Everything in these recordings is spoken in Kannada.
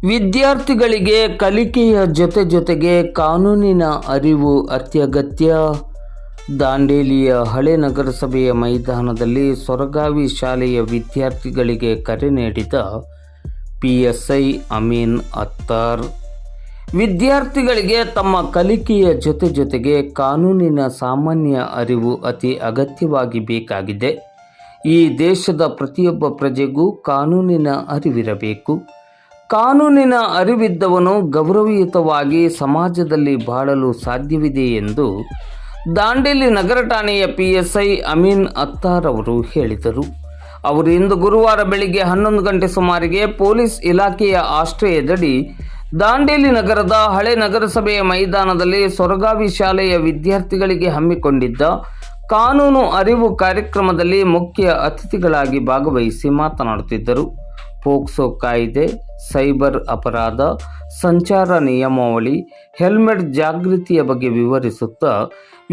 ವಿದ್ಯಾರ್ಥಿಗಳಿಗೆ ಕಲಿಕೆಯ ಜೊತೆಗೆ ಕಾನೂನಿನ ಅರಿವು ಅತ್ಯಗತ್ಯ. ದಾಂಡೇಲಿಯ ಹಳೆ ನಗರಸಭೆಯ ಮೈದಾನದಲ್ಲಿ ಸೊರಗಾವಿ ಶಾಲೆಯ ವಿದ್ಯಾರ್ಥಿಗಳಿಗೆ ಕರೆ ನೀಡಿದ PSI ಅಮೀನ್ ಅತ್ತಾರ್. ವಿದ್ಯಾರ್ಥಿಗಳಿಗೆ ತಮ್ಮ ಕಲಿಕೆಯ ಜೊತೆಗೆ ಕಾನೂನಿನ ಸಾಮಾನ್ಯ ಅರಿವು ಅತಿ ಅಗತ್ಯವಾಗಿ ಬೇಕಾಗಿದೆ. ಈ ದೇಶದ ಪ್ರತಿಯೊಬ್ಬ ಪ್ರಜೆಗೂ ಕಾನೂನಿನ ಅರಿವಿರಬೇಕು. ಕಾನೂನಿನ ಅರಿವಿದ್ದವನು ಗೌರವಯುತವಾಗಿ ಸಮಾಜದಲ್ಲಿ ಬಾಳಲು ಸಾಧ್ಯವಿದೆ ಎಂದು ದಾಂಡೇಲಿ ನಗರ ಠಾಣೆಯ PSI ಅಮೀನ್ ಅತ್ತಾರ್ ಅವರು ಹೇಳಿದರು. ಅವರು ಇಂದು ಗುರುವಾರ ಬೆಳಿಗ್ಗೆ 11 ಗಂಟೆ ಸುಮಾರಿಗೆ ಪೊಲೀಸ್ ಇಲಾಖೆಯ ಆಶ್ರಯದಡಿ ದಾಂಡೇಲಿ ನಗರದ ಹಳೆ ನಗರಸಭೆಯ ಮೈದಾನದಲ್ಲಿ ಸೊರಗಾವಿ ಶಾಲೆಯ ವಿದ್ಯಾರ್ಥಿಗಳಿಗೆ ಹಮ್ಮಿಕೊಂಡಿದ್ದ ಕಾನೂನು ಅರಿವು ಕಾರ್ಯಕ್ರಮದಲ್ಲಿ ಮುಖ್ಯ ಅತಿಥಿಗಳಾಗಿ ಭಾಗವಹಿಸಿ ಮಾತನಾಡುತ್ತಿದ್ದರು. ಪೋಕ್ಸೋ ಕಾಯ್ದೆ, ಸೈಬರ್ ಅಪರಾಧ, ಸಂಚಾರ ನಿಯಮಾವಳಿ, ಹೆಲ್ಮೆಟ್ ಜಾಗೃತಿಯ ಬಗ್ಗೆ ವಿವರಿಸುತ್ತಾ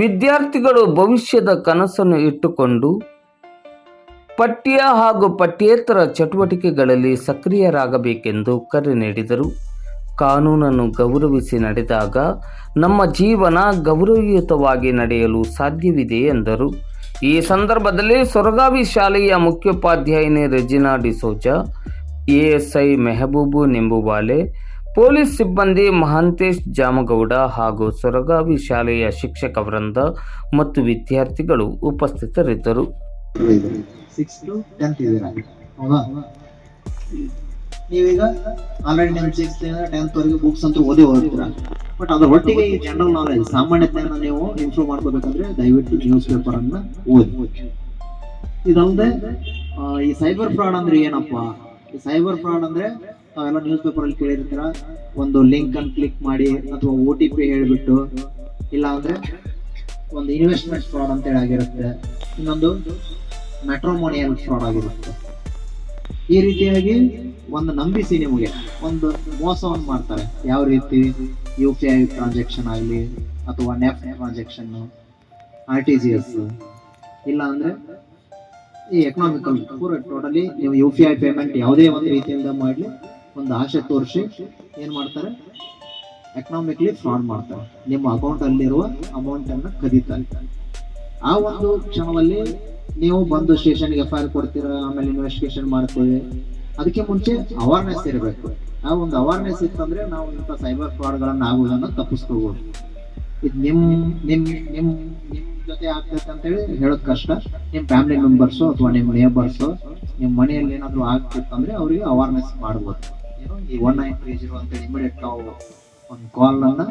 ವಿದ್ಯಾರ್ಥಿಗಳು ಭವಿಷ್ಯದ ಕನಸನ್ನು ಇಟ್ಟುಕೊಂಡು ಪಠ್ಯ ಹಾಗೂ ಪಠ್ಯೇತರ ಚಟುವಟಿಕೆಗಳಲ್ಲಿ ಸಕ್ರಿಯರಾಗಬೇಕೆಂದು ಕರೆ ನೀಡಿದರು. ಕಾನೂನನ್ನು ಗೌರವಿಸಿ ನಡೆದಾಗ ನಮ್ಮ ಜೀವನ ಗೌರವಯುತವಾಗಿ ನಡೆಯಲು ಸಾಧ್ಯವಿದೆ ಎಂದರು. ಈ ಸಂದರ್ಭದಲ್ಲಿ ಸೊರಗಾವಿ ಶಾಲೆಯ ಮುಖ್ಯೋಪಾಧ್ಯಾಯಿನಿ ರೆಜಿನಾ ಡಿಸೋಜಾ, ASI ಮೆಹಬೂಬು ನಿಂಬುವಾಲೆ, ಪೊಲೀಸ್ ಸಿಬ್ಬಂದಿ ಮಹಾಂತೇಶ್ ಜಾಮಗೌಡ ಹಾಗೂ ಸೊರಗಾವಿ ಶಾಲೆಯ ಶಿಕ್ಷಕ ವೃಂದ ಮತ್ತು ವಿದ್ಯಾರ್ಥಿಗಳು ಉಪಸ್ಥಿತರಿದ್ದರು. ನೀವೀಗ ಆಲ್ರೆಡಿ ನಿಮ್ಮ 6th ಇಂದ 10th ವರೆಗೆ ಬುಕ್ಸ್ ಅಂತೂ ಓದೇ ಹೋಗ್ತೀರಾ. ಬಟ್ ಅದ್ರ ಒಟ್ಟಿಗೆ ಈ ಜನರಲ್ ನಾಲೆಜ್, ಸಾಮಾನ್ಯ ಜ್ಞಾನ ನೀವು ಇಂಪ್ರೂವ್ ಮಾಡ್ಕೋಬೇಕಂದ್ರೆ ದಯವಿಟ್ಟು ನ್ಯೂಸ್ ಪೇಪರ್ ಅನ್ನ ಓದಿ. ಇದಲ್ಲದೆ ಈ ಸೈಬರ್ ಫ್ರಾಡ್ ಅಂದ್ರೆ ಏನಪ್ಪಾ? ಈ ಸೈಬರ್ ಫ್ರಾಡ್ ಅಂದ್ರೆ ತಾವೆಲ್ಲ ನ್ಯೂಸ್ ಪೇಪರ್ ಅಲ್ಲಿ ಕೇಳಿರ್ತೀರ, ಒಂದು ಲಿಂಕ್ ಅನ್ನು ಕ್ಲಿಕ್ ಮಾಡಿ ಅಥವಾ OTP ಹೇಳ್ಬಿಟ್ಟು, ಇಲ್ಲ ಅಂದ್ರೆ ಒಂದು ಇನ್ವೆಸ್ಟ್ಮೆಂಟ್ ಫ್ರಾಡ್ ಅಂತ ಹೇಳಿ ಆಗಿರುತ್ತೆ, ಇನ್ನೊಂದು ಮ್ಯಾಟ್ರಿಮೋನಿಯಲ್ ಫ್ರಾಡ್ ಆಗಿರುತ್ತೆ. ಈ ರೀತಿಯಾಗಿ ಒಂದು ನಂಬಿಸಿ ನಿಮಗೆ ಒಂದು ಮೋಸವನ್ನು ಮಾಡ್ತಾರೆ. ಯಾವ ರೀತಿ UPI ಟ್ರಾನ್ಸಾಕ್ಷನ್ ಆಗಲಿ ಅಥವಾ ನೆಫ್ಟ್ ಟ್ರಾನ್ಸಾಕ್ಷನ್, RTGS, ಇಲ್ಲ ಅಂದ್ರೆ ಈ ಎಕನಾಮಿಕಲ್ ಪೂರ ಟೋಟಲಿ ನೀವು UPI ಪೇಮೆಂಟ್ ಯಾವುದೇ ಒಂದು ರೀತಿಯಿಂದ ಮಾಡಲಿ ಒಂದು ಆಶೆ ತೋರಿಸಿ ಏನ್ ಮಾಡ್ತಾರೆ, ಎಕನಾಮಿಕ್ಲಿ ಫ್ರಾಡ್ ಮಾಡ್ತಾರೆ. ನಿಮ್ಮ ಅಕೌಂಟ್ ಅಲ್ಲಿರುವ ಅಮೌಂಟ್ ಅನ್ನ ಕದೀತಾರೆ. ಆ ಒಂದು ಕ್ಷಣದಲ್ಲಿ ನೀವು ಬಂದು ಸ್ಟೇಷನ್ಗೆ FIR ಕೊಡ್ತೀರಾ, ಆಮೇಲೆ ಇನ್ವೆಸ್ಟಿಗೇಷನ್ ಮಾಡ್ತೇವೆ. ಅದಕ್ಕೆ ಮುಂಚೆ ಅವೇರ್ನೆಸ್ ಇರಬೇಕು. ಆ ಒಂದು ಅವೇರ್ನೆಸ್ ಇತ್ತಂದ್ರೆ ನಾವು ಇಂಥ ಸೈಬರ್ ಫ್ರಾಡ್ ಗಳನ್ನ ಆಗುವುದನ್ನು ತಪ್ಪಿಸ್ಕೋಬಹುದು. ಇದು ನಿಮ್ ಜೊತೆ ಆಗ್ತೈತೆ ಅಂತ ಹೇಳಿ ಹೇಳೋದ್ ಕಷ್ಟ. ನಿಮ್ ಫ್ಯಾಮಿಲಿ ಮೆಂಬರ್ಸ್ ಅಥವಾ ನಿಮ್ ನೇಬರ್ಸ್ ನಿಮ್ ಮನೆಯಲ್ಲಿ ಏನಾದ್ರು ಆಗ್ತಿತ್ತಂದ್ರೆ ಅವರಿಗೆ ಅವೇರ್ನೆಸ್ ಮಾಡ್ಬೋದು. ಏನು ಈ 1930 ಅಂತ ಇಮಿಡಿಯೇಟ್ ನಾವು ಒಂದು ಕಾಲ್ ಅನ್ನ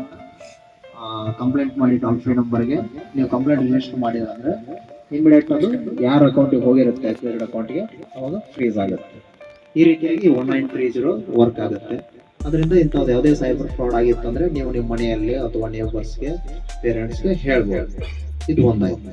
ಕಂಪ್ಲೇಂಟ್ ಮಾಡಿ ಟೋಲ್ ಫ್ರೀ ನಂಬರ್ಗೆ ನೀವು ಕಂಪ್ಲೇಂಟ್ ರಿಜಿಸ್ಟರ್ ಮಾಡಿದ್ರೆ ಇಮಿಡಿಯೇಟ್ ಅದು ಯಾರ ಅಕೌಂಟಿಗೆ ಹೋಗಿರುತ್ತೆ ಅಕೌಂಟ್ಗೆ ಅವಾಗ ಫ್ರೀಸ್ ಆಗುತ್ತೆ. ಈ ರೀತಿಯಾಗಿ 1930 ವರ್ಕ್ ಆಗುತ್ತೆ. ಅದರಿಂದ ಇಂಥದ್ದು ಯಾವುದೇ ಸೈಬರ್ ಫ್ರಾಡ್ ಆಗಿತ್ತು ಅಂದ್ರೆ ನೀವು ನಿಮ್ಮ ಮನೆಯಲ್ಲಿ ಅಥವಾ ನೇಬರ್ಸ್ಗೆ, ಪೇರೆಂಟ್ಸ್ಗೆ ಹೇಳ್ಬೋದು. ಇದು ಒಂದಾಯ್ತು.